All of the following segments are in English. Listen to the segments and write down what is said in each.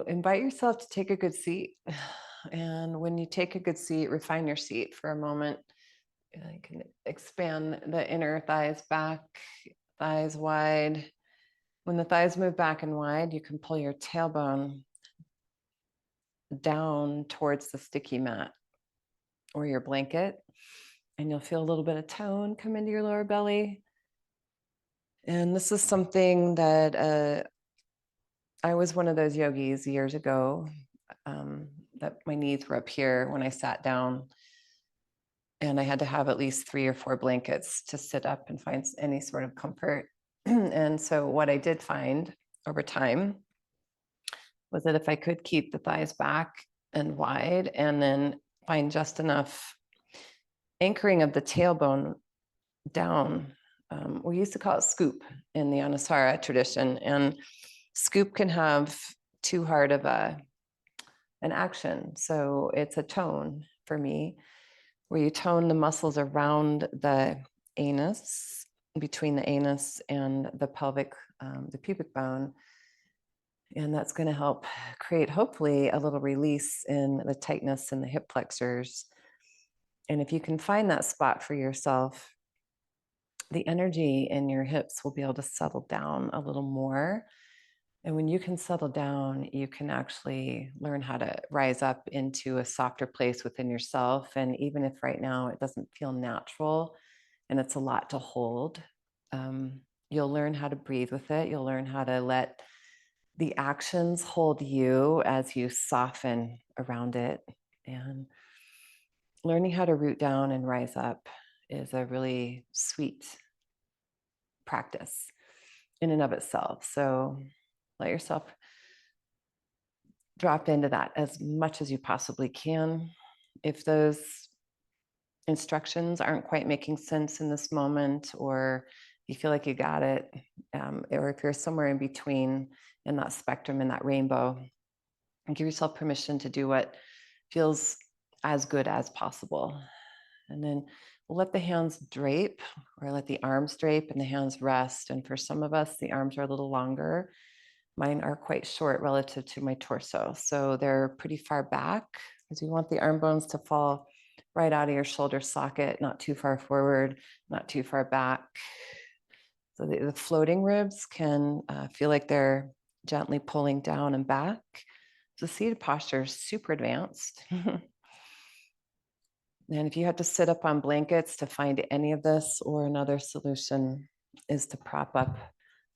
Invite yourself to take a good seat. And when you take a good seat, refine your seat for a moment. You can expand the inner thighs back, thighs wide. When the thighs move back and wide, you can pull your tailbone down towards the sticky mat or your blanket, and you'll feel a little bit of tone come into your lower belly. And this is something that I was one of those yogis years ago, that my knees were up here when I sat down, and I had to have at least 3 or 4 blankets to sit up and find any sort of comfort. And so what I did find over time was that if I could keep the thighs back and wide and then find just enough anchoring of the tailbone down, we used to call it scoop in the Anusara tradition, and scoop can have too hard of an action. So it's a tone for me, where you tone the muscles around the anus, between the anus and the pelvic, the pubic bone. And that's going to help create, hopefully, a little release in the tightness in the hip flexors. And if you can find that spot for yourself, the energy in your hips will be able to settle down a little more. And when you can settle down, you can actually learn how to rise up into a softer place within yourself. And even if right now it doesn't feel natural and it's a lot to hold, you'll learn how to breathe with it. You'll learn how to let the actions hold you as you soften around it. And learning how to root down and rise up is a really sweet practice in and of itself. So let yourself drop into that as much as you possibly can. If those instructions aren't quite making sense in this moment, or you feel like you got it, or if you're somewhere in between in that spectrum, in that rainbow, and give yourself permission to do what feels as good as possible. And then we'll let the hands drape, or let the arms drape and the hands rest. And for some of us, the arms are a little longer. Mine are quite short relative to my torso. So they're pretty far back, because you want the arm bones to fall right out of your shoulder socket, not too far forward, not too far back. So the floating ribs can feel like they're gently pulling down and back. The seated posture is super advanced. And if you have to sit up on blankets to find any of this, or another solution is to prop up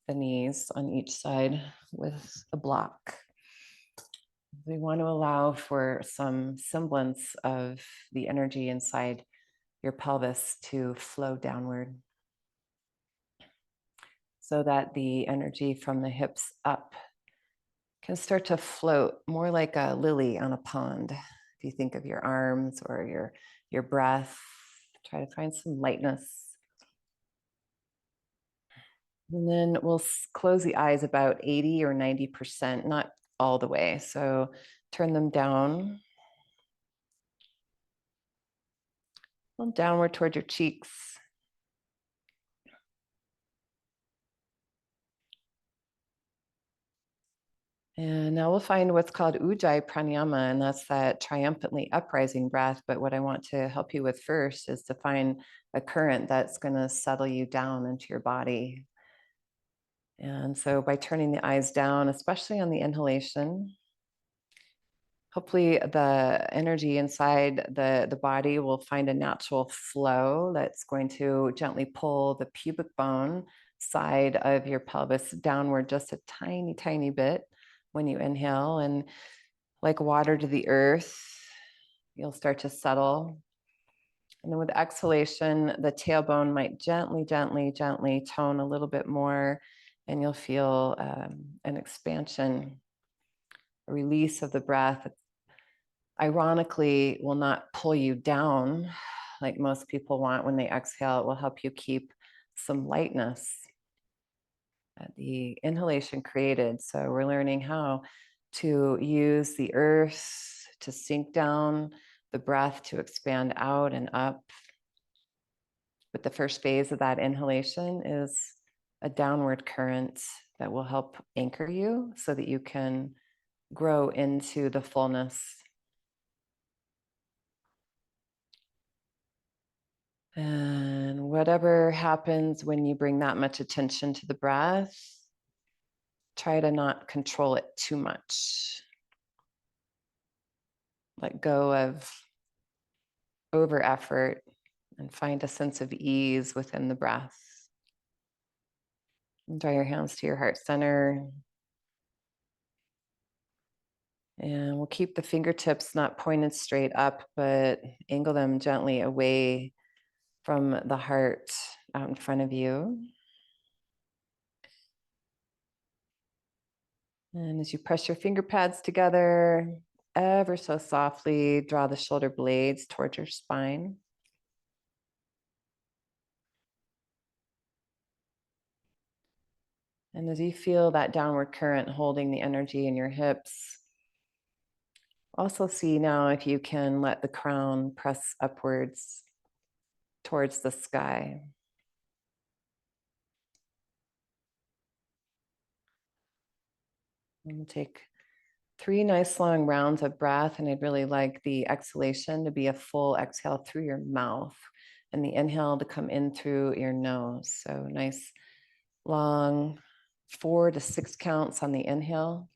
the knees on each side with a block. We want to allow for some semblance of the energy inside your pelvis to flow downward, so that the energy from the hips up can start to float more like a lily on a pond. If you think of your arms or your breath, try to find some lightness. And then we'll close the eyes about 80 or 90%, not all the way. So turn them down. Downward toward your cheeks. And now we'll find what's called Ujjayi Pranayama, and that's that triumphantly uprising breath. But what I want to help you with first is to find a current that's going to settle you down into your body. And so by turning the eyes down, especially on the inhalation, hopefully the energy inside the body will find a natural flow that's going to gently pull the pubic bone side of your pelvis downward just a tiny, tiny bit when you inhale. And like water to the earth, you'll start to settle. And then with exhalation, the tailbone might gently, gently, gently tone a little bit more, and you'll feel an expansion, a release of the breath. Ironically, will not pull you down like most people want when they exhale. It will help you keep some lightness that the inhalation created. So we're learning how to use the earth to sink down, the breath to expand out and up. But the first phase of that inhalation is a downward current that will help anchor you so that you can grow into the fullness. And whatever happens when you bring that much attention to the breath, try to not control it too much. Let go of over effort and find a sense of ease within the breath. And draw your hands to your heart center. And we'll keep the fingertips not pointed straight up, but angle them gently away from the heart out in front of you. And as you press your finger pads together, ever so softly, draw the shoulder blades towards your spine. And as you feel that downward current holding the energy in your hips, also see now if you can let the crown press upwards towards the sky. And we'll take 3 nice long rounds of breath, and I'd really like the exhalation to be a full exhale through your mouth and the inhale to come in through your nose. So nice long 4 to 6 counts on the inhale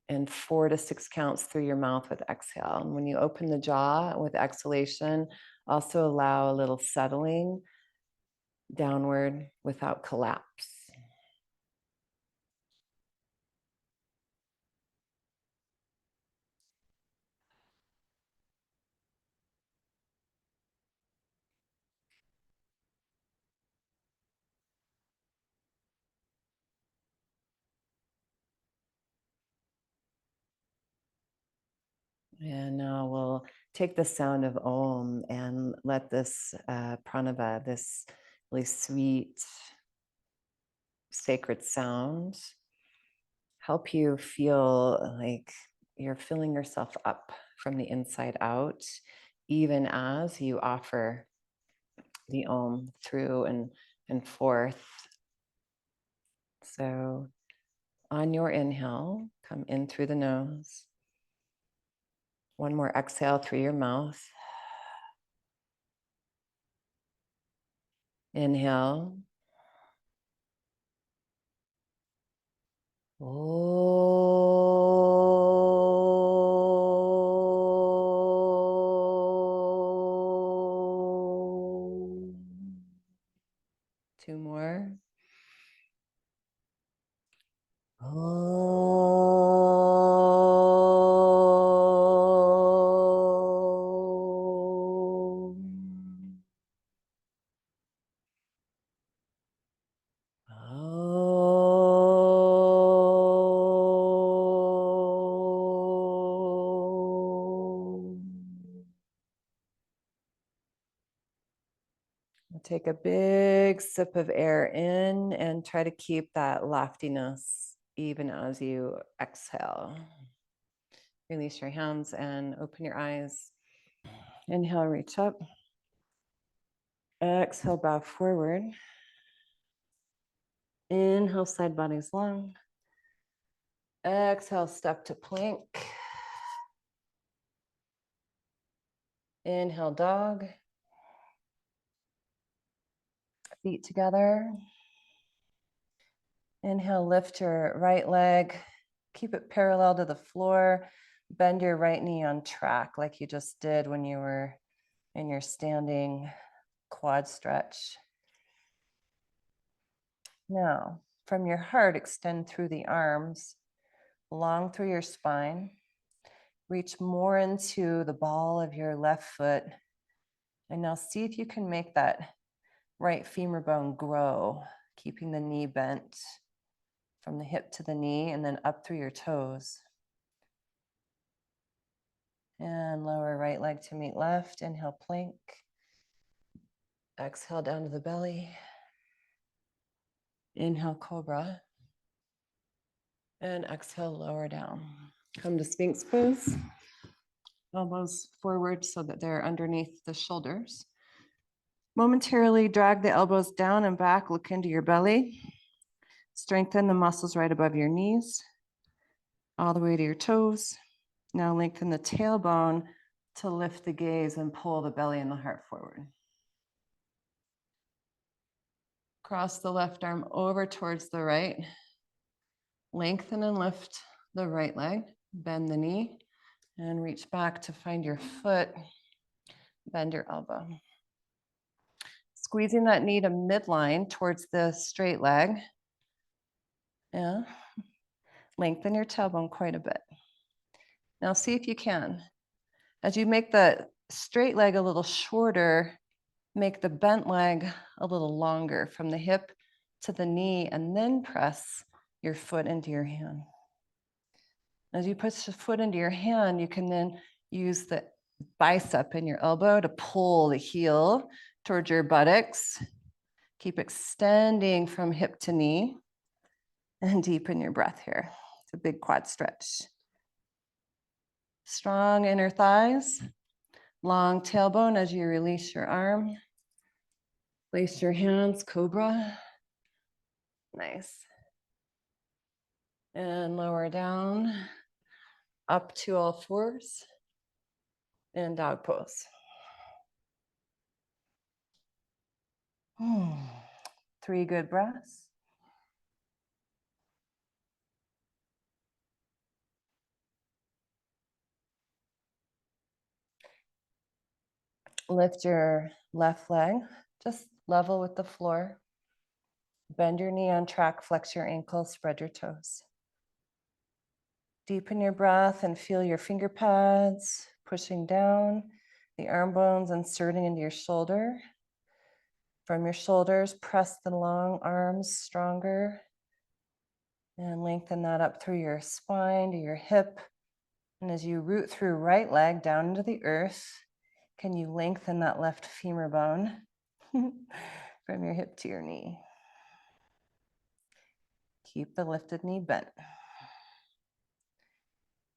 and 4 to 6 counts through your mouth with exhale. And when you open the jaw with exhalation, also allow a little settling downward without collapse. And now we'll take the sound of Om and let this pranava, this really sweet, sacred sound, help you feel like you're filling yourself up from the inside out, even as you offer the Om through and forth. So on your inhale, come in through the nose. One more exhale through your mouth. Inhale. Two more. Take a big sip of air in and try to keep that loftiness even as you exhale. Release your hands and open your eyes. Inhale, reach up. Exhale, bow forward. Inhale, side body's long. Exhale, step to plank. Inhale, dog. Feet together. Inhale, lift your right leg. Keep it parallel to the floor. Bend your right knee on track like you just did when you were in your standing quad stretch. Now, from your heart, extend through the arms, long through your spine. Reach more into the ball of your left foot. And now see if you can make that right femur bone grow, keeping the knee bent from the hip to the knee and then up through your toes. And lower right leg to meet left. Inhale, plank. Exhale down to the belly. Inhale, cobra. And exhale, lower down. Come to Sphinx pose. Elbows forward so that they're underneath the shoulders. Momentarily drag the elbows down and back, look into your belly. Strengthen the muscles right above your knees, all the way to your toes. Now lengthen the tailbone to lift the gaze and pull the belly and the heart forward. Cross the left arm over towards the right. Lengthen and lift the right leg. Bend the knee and reach back to find your foot. Bend your elbow. Squeezing that knee to midline towards the straight leg. Yeah. Lengthen your tailbone quite a bit. Now see if you can. As you make the straight leg a little shorter, make the bent leg a little longer from the hip to the knee, and then press your foot into your hand. As you push the foot into your hand, you can then use the bicep in your elbow to pull the heel towards your buttocks. Keep extending from hip to knee and deepen your breath here. It's a big quad stretch. Strong inner thighs, long tailbone as you release your arm. Place your hands, cobra. Nice. And lower down, up to all fours, and dog pose. 3 good breaths. Lift your left leg, just level with the floor. Bend your knee on track, flex your ankle, spread your toes. Deepen your breath and feel your finger pads pushing down, the arm bones inserting into your shoulder. From your shoulders, press the long arms stronger and lengthen that up through your spine to your hip. And as you root through right leg down into the earth, can you lengthen that left femur bone from your hip to your knee? Keep the lifted knee bent.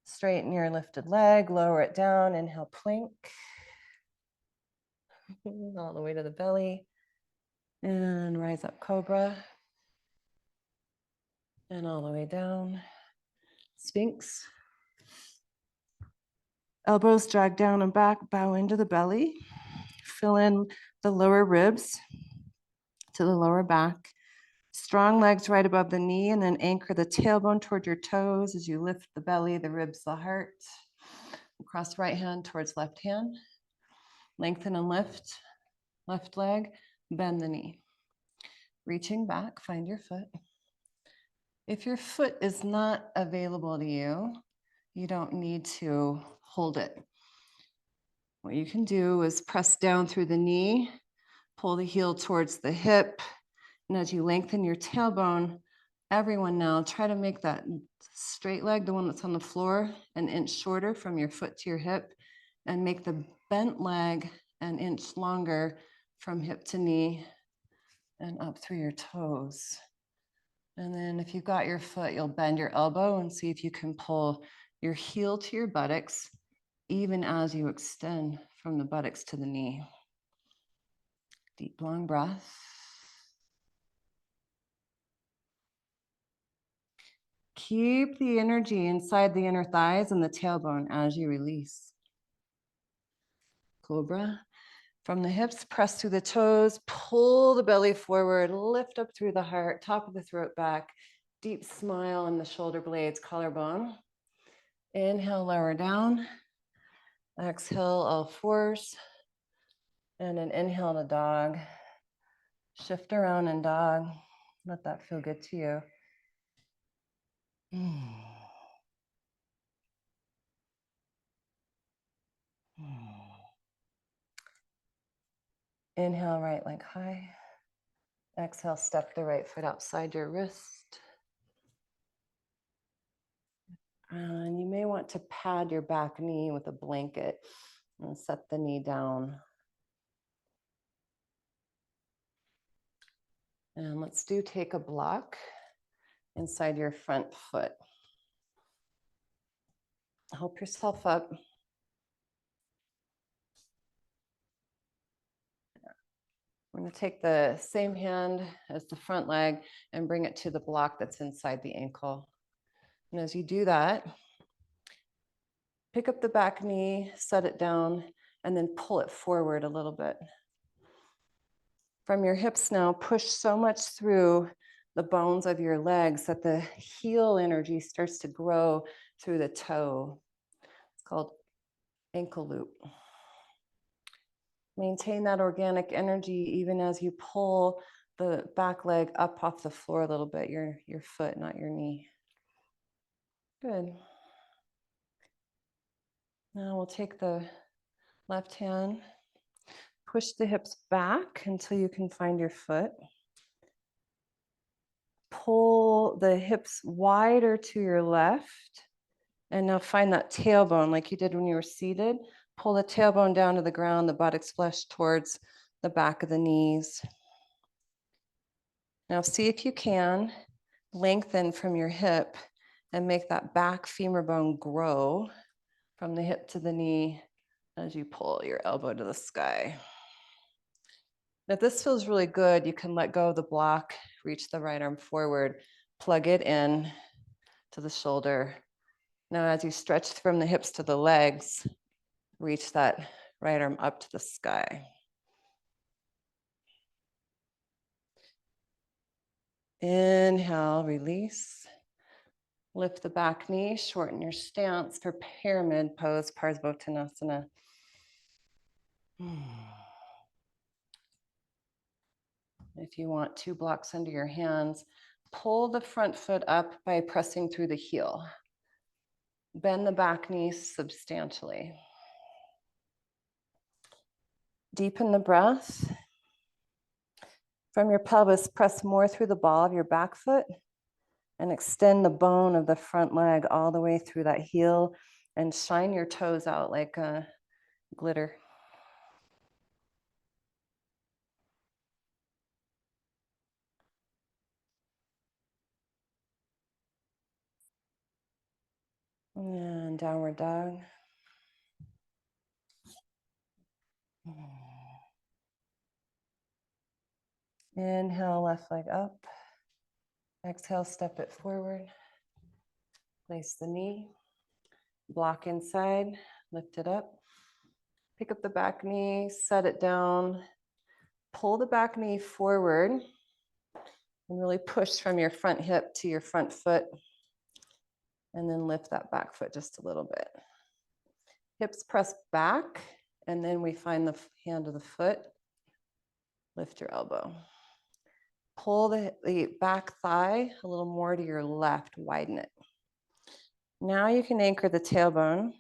Straighten your lifted leg, lower it down, inhale, plank. All the way to the belly. And rise up, cobra. And all the way down, Sphinx. Elbows drag down and back, bow into the belly. Fill in the lower ribs to the lower back. Strong legs right above the knee, and then anchor the tailbone toward your toes as you lift the belly, the ribs, the heart. Cross right hand towards left hand. Lengthen and lift, left leg, bend the knee. Reaching back, find your foot. If your foot is not available to you, you don't need to hold it. What you can do is press down through the knee, pull the heel towards the hip, and as you lengthen your tailbone, everyone now try to make that straight leg, the one that's on the floor, an inch shorter from your foot to your hip, and make the bent leg an inch longer from hip to knee and up through your toes. And then if you've got your foot, you'll bend your elbow and see if you can pull your heel to your buttocks, even as you extend from the buttocks to the knee. Deep, long breath. Keep the energy inside the inner thighs and the tailbone as you release. Cobra. From the hips, press through the toes, pull the belly forward, lift up through the heart, top of the throat back, deep smile in the shoulder blades, collarbone. Inhale, lower down. Exhale, all fours. And an inhale to dog. Shift around in dog. Let that feel good to you. Inhale, right leg high. Exhale, step the right foot outside your wrist. And you may want to pad your back knee with a blanket and set the knee down. And let's take a block inside your front foot. Help yourself up. We're going to take the same hand as the front leg and bring it to the block that's inside the ankle. And as you do that, pick up the back knee, set it down, and then pull it forward a little bit. From your hips now, push so much through the bones of your legs that the heel energy starts to grow through the toe. It's called ankle loop. Maintain that organic energy even as you pull the back leg up off the floor a little bit, your foot, not your knee. Good. Now we'll take the left hand, push the hips back until you can find your foot. Pull the hips wider to your left. And now find that tailbone like you did when you were seated. Pull the tailbone down to the ground, the buttocks flush towards the back of the knees. Now see if you can lengthen from your hip and make that back femur bone grow from the hip to the knee as you pull your elbow to the sky. If this feels really good, you can let go of the block, reach the right arm forward, plug it in to the shoulder. Now, as you stretch from the hips to the legs, reach that right arm up to the sky. Inhale, release. Lift the back knee, shorten your stance for pyramid pose, Parsvottanasana. If you want 2 blocks under your hands, pull the front foot up by pressing through the heel. Bend the back knee substantially. Deepen the breath. From your pelvis, press more through the ball of your back foot and extend the bone of the front leg all the way through that heel and shine your toes out like glitter. And downward dog. Inhale, left leg up. Exhale, step it forward. Place the knee. Block inside, lift it up. Pick up the back knee, set it down. Pull the back knee forward and really push from your front hip to your front foot. And then lift that back foot just a little bit. Hips press back, and then we find the hand of the foot. Lift your elbow. Pull the back thigh a little more to your left, widen it. Now you can anchor the tailbone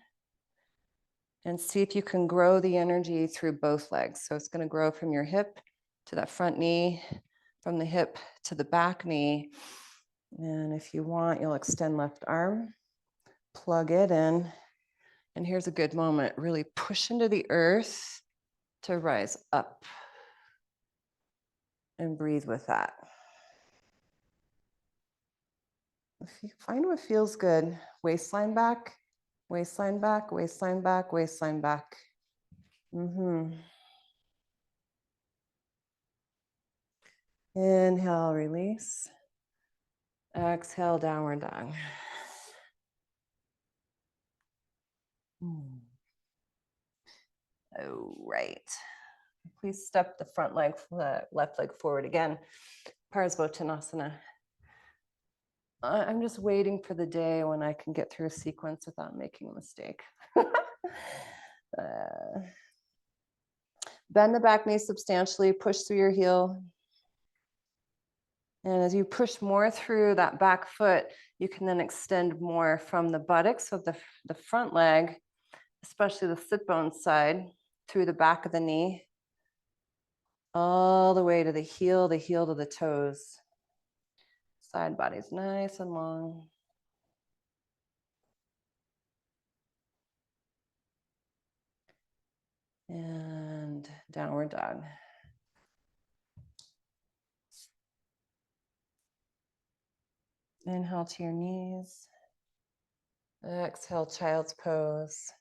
and see if you can grow the energy through both legs. So it's going to grow from your hip to that front knee, from the hip to the back knee. And if you want, you'll extend left arm, plug it in. And here's a good moment. Really push into the earth to rise up. And breathe with that. If you find what feels good, waistline back, waistline back, waistline back, waistline back. Inhale, release. Exhale, downward dog. All right. Please step the front leg, left leg forward again. Parsvottanasana. I'm just waiting for the day when I can get through a sequence without making a mistake. Bend the back knee substantially, push through your heel. And as you push more through that back foot, you can then extend more from the buttocks of the front leg, especially the sit bone side, through the back of the knee, all the way to the heel to the toes. Side body's nice and long. And downward dog. Inhale to your knees. Exhale, child's pose.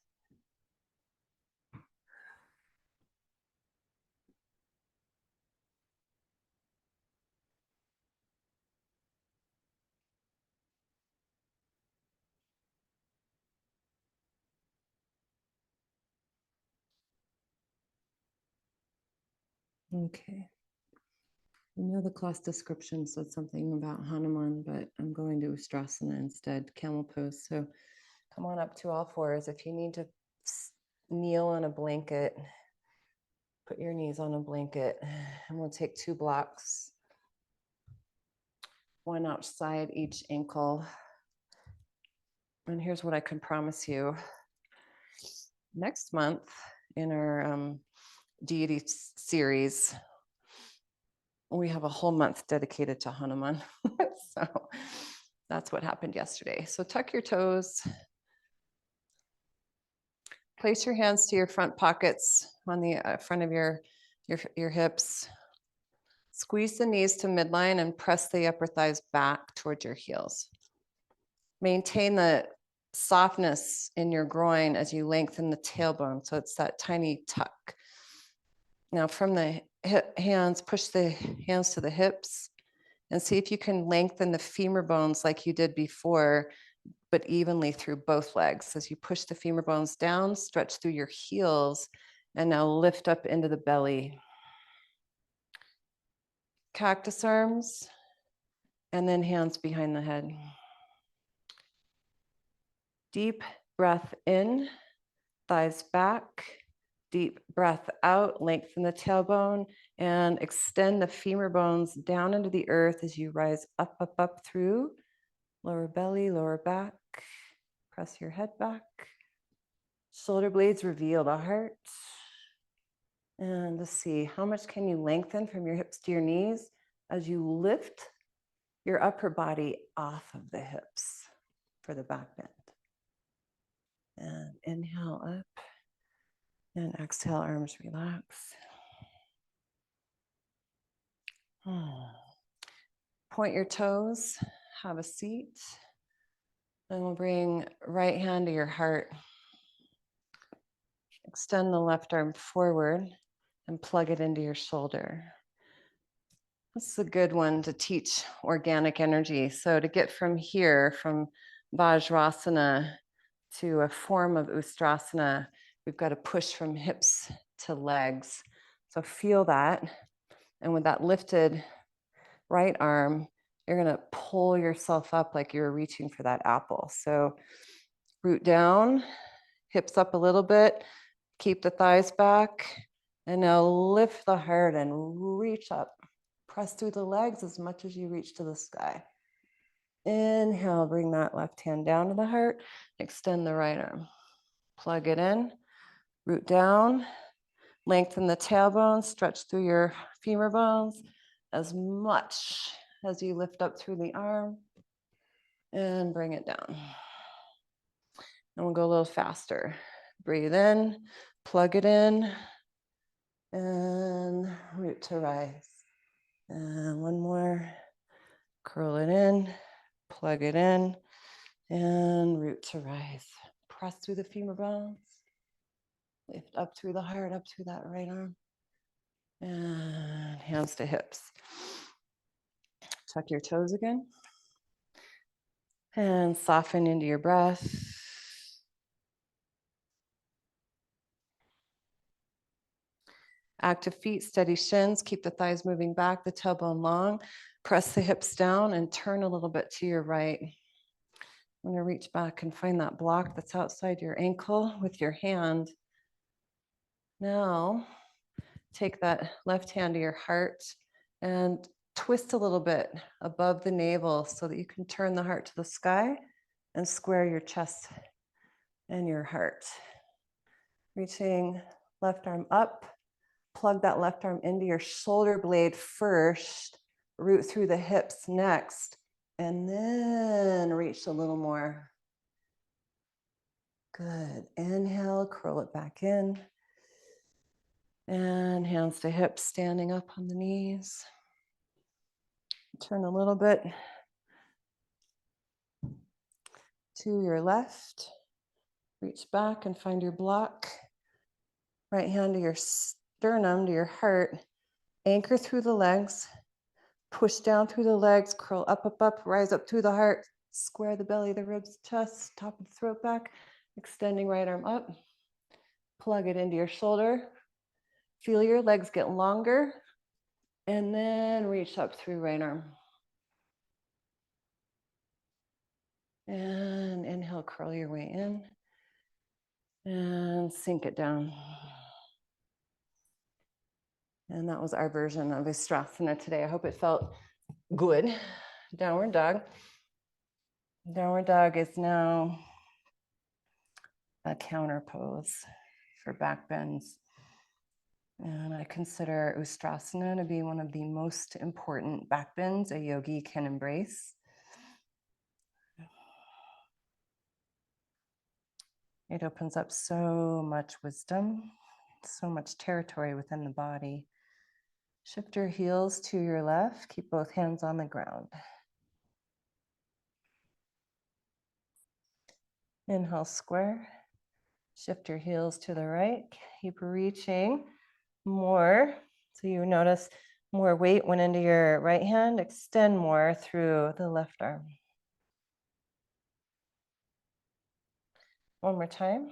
Okay. I know the class description said something about Hanuman, but I'm going to Ustrasana instead, camel pose. So come on up to all fours. If you need to kneel on a blanket, put your knees on a blanket, and we'll take 2 blocks, one outside each ankle. And here's what I can promise you. Next month in our deity series, we have a whole month dedicated to Hanuman. So that's what happened yesterday. So tuck your toes. Place your hands to your front pockets on the front of your hips. Squeeze the knees to midline and press the upper thighs back towards your heels. Maintain the softness in your groin as you lengthen the tailbone. So it's that tiny tuck. Now from the hands, push the hands to the hips and see if you can lengthen the femur bones like you did before, but evenly through both legs. As you push the femur bones down, stretch through your heels, and now lift up into the belly. Cactus arms, and then hands behind the head. Deep breath in, thighs back. Deep breath out, lengthen the tailbone, and extend the femur bones down into the earth as you rise up, up, up through lower belly, lower back. Press your head back. Shoulder blades reveal the heart. And let's see, how much can you lengthen from your hips to your knees as you lift your upper body off of the hips for the back bend. And inhale up and exhale, arms relax. Point your toes, have a seat. And we'll bring right hand to your heart. Extend the left arm forward and plug it into your shoulder. This is a good one to teach organic energy. So to get from here, from Vajrasana to a form of Ustrasana, we've got to push from hips to legs. So feel that. And with that lifted right arm, you're going to pull yourself up like you're reaching for that apple. So root down, hips up a little bit, keep the thighs back, and now lift the heart and reach up. Press through the legs as much as you reach to the sky. Inhale, bring that left hand down to the heart, extend the right arm. Plug it in, root down, lengthen the tailbone, stretch through your femur bones as much as you lift up through the arm, and bring it down. And we'll go a little faster. Breathe in, plug it in, and root to rise. And one more. Curl it in, plug it in, and root to rise. Press through the femur bones. Lift up through the heart, up through that right arm. And hands to hips. Tuck your toes again. And soften into your breath. Active feet, steady shins. Keep the thighs moving back, the tailbone long. Press the hips down and turn a little bit to your right. I'm going to reach back and find that block that's outside your ankle with your hand. Now, take that left hand to your heart and twist a little bit above the navel so that you can turn the heart to the sky and square your chest and your heart. Reaching left arm up, plug that left arm into your shoulder blade first, root through the hips next, and then reach a little more. Good. Inhale, curl it back in. And hands to hips, standing up on the knees. Turn a little bit to your left. Reach back and find your block. Right hand to your sternum, to your heart. Anchor through the legs. Push down through the legs, curl up, up, up, rise up through the heart. Square the belly, the ribs, chest, top of the throat back. Extending right arm up. Plug it into your shoulder. Feel your legs get longer And then reach up through right arm. And inhale, curl your way in. And sink it down. And that was our version of Isotonic today. I hope it felt good. Downward dog. Downward dog is now a counter pose for back bends. And I consider Ustrasana to be one of the most important back bends a yogi can embrace. It opens up so much wisdom, so much territory within the body. Shift your heels to your left. Keep both hands on the ground. Inhale, square. Shift your heels to the right. Keep reaching more. So you notice more weight went into your right hand. Extend more through the left arm. One more time.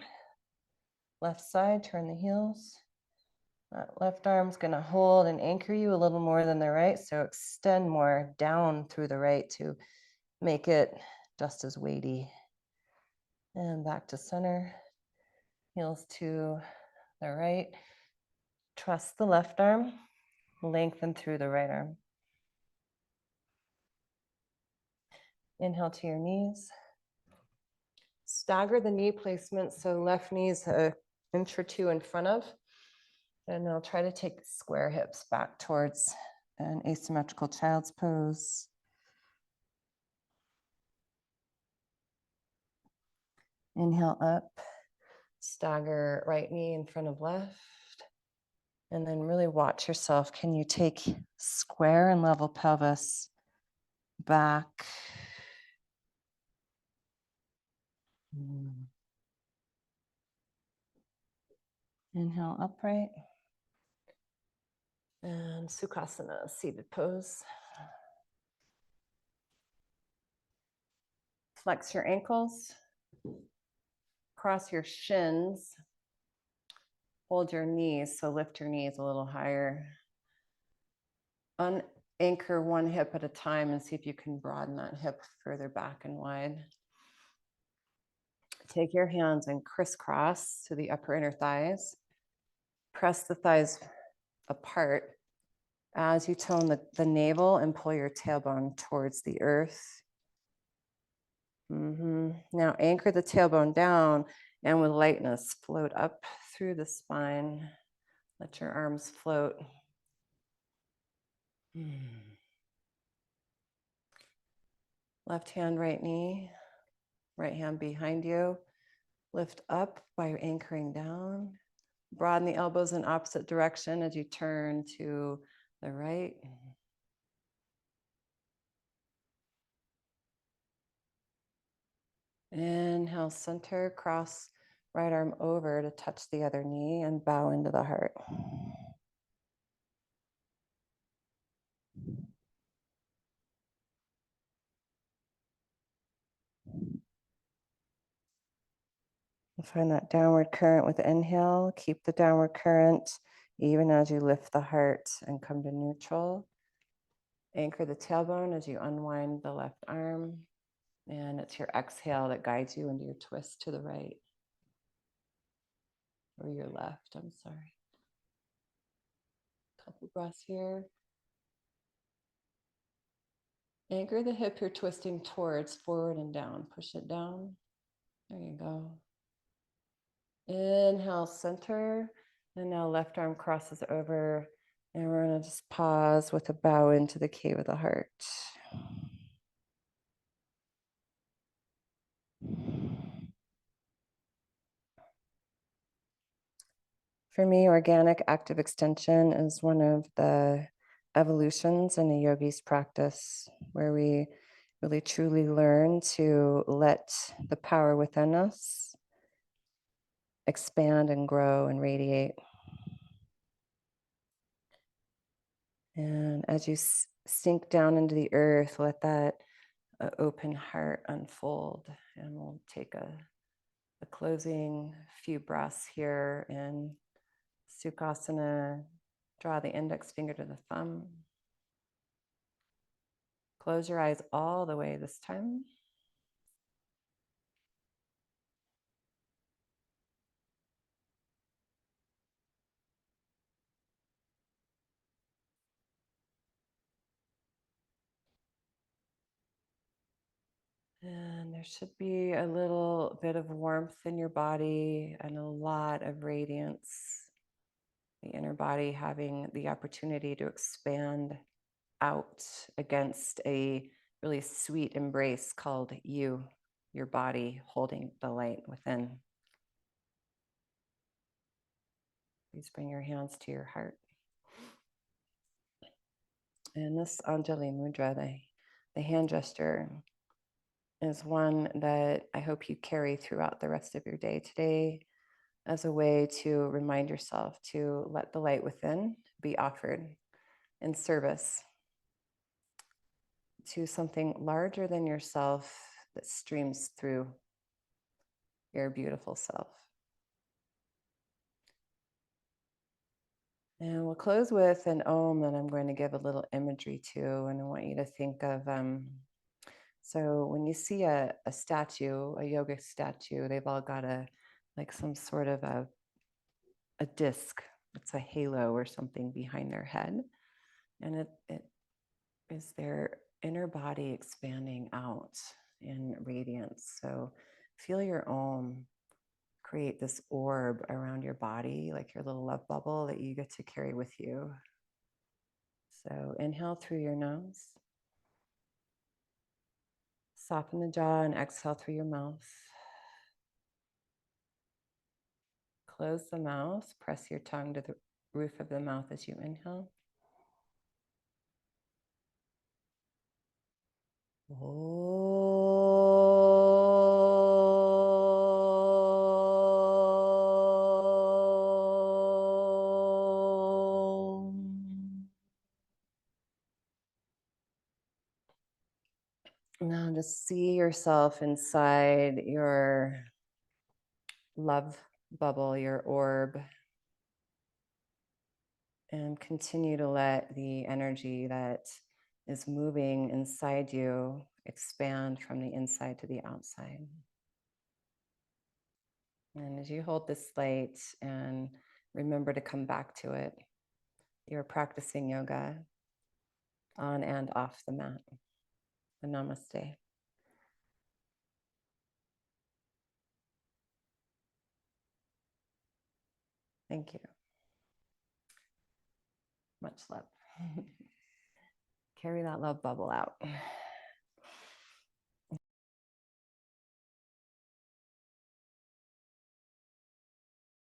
Left side, turn the heels. That left arm's going to hold and anchor you a little more than the right. So extend more down through the right to make it just as weighty. And back to center. Heels to the right. Trust the left arm. Lengthen through the right arm. Inhale to your knees. Stagger the knee placement so left knee is an inch or two in front of. And I'll try to take square hips back towards an asymmetrical child's pose. Inhale up, stagger right knee in front of left. And then really watch yourself. Can you take square and level pelvis back? Inhale, upright. And Sukhasana, seated pose. Flex your ankles. Cross your shins. Hold your knees, so lift your knees a little higher. Unanchor one hip at a time and see if you can broaden that hip further back and wide. Take your hands and crisscross to the upper inner thighs. Press the thighs apart as you tone the navel and pull your tailbone towards the earth. Now anchor the tailbone down and with lightness float up through the spine. Let your arms float. Left hand, right knee, right hand behind you. Lift up by anchoring down. Broaden the elbows in opposite direction as you turn to the right. Inhale, center, cross right arm over to touch the other knee and bow into the heart. Find that downward current with inhale. Keep the downward current even as you lift the heart and come to neutral. Anchor the tailbone as you unwind the left arm. And it's your exhale that guides you into your twist to the right. Or your left, I'm sorry. Couple breaths here. Anchor the hip you're twisting towards, forward and down. Push it down. There you go. Inhale, center. And now left arm crosses over. And we're going to just pause with a bow into the cave of the heart. For me, organic active extension is one of the evolutions in a yogi's practice where we really truly learn to let the power within us expand and grow and radiate. And as you sink down into the earth, let that open heart unfold. And we'll take a closing few breaths here in Sukhasana, Draw the index finger to the thumb. Close your eyes all the way this time. And there should be a little bit of warmth in your body and a lot of radiance. The inner body having the opportunity to expand out against a really sweet embrace called you, your body holding the light within. Please bring your hands to your heart. And this Anjali Mudra, the hand gesture, is one that I hope you carry throughout the rest of your day today as a way to remind yourself to let the light within be offered in service to something larger than yourself that streams through your beautiful self. And we'll close with an Om that I'm going to give a little imagery to, and I want you to think of, so when you see a statue, a yoga statue, they've all got like some sort of a disc. It's a halo or something behind their head. And it is their inner body expanding out in radiance. So feel your Om create this orb around your body, like your little love bubble that you get to carry with you. So inhale through your nose. Soften the jaw and exhale through your mouth. Close the mouth. Press your tongue to the roof of the mouth as you inhale. Now just see yourself inside your love bubble, your orb, and continue to let the energy that is moving inside you expand from the inside to the outside. And as you hold this light and remember to come back to it, you're practicing yoga on and off the mat. And namaste. Thank you. Much love. Carry that love bubble out.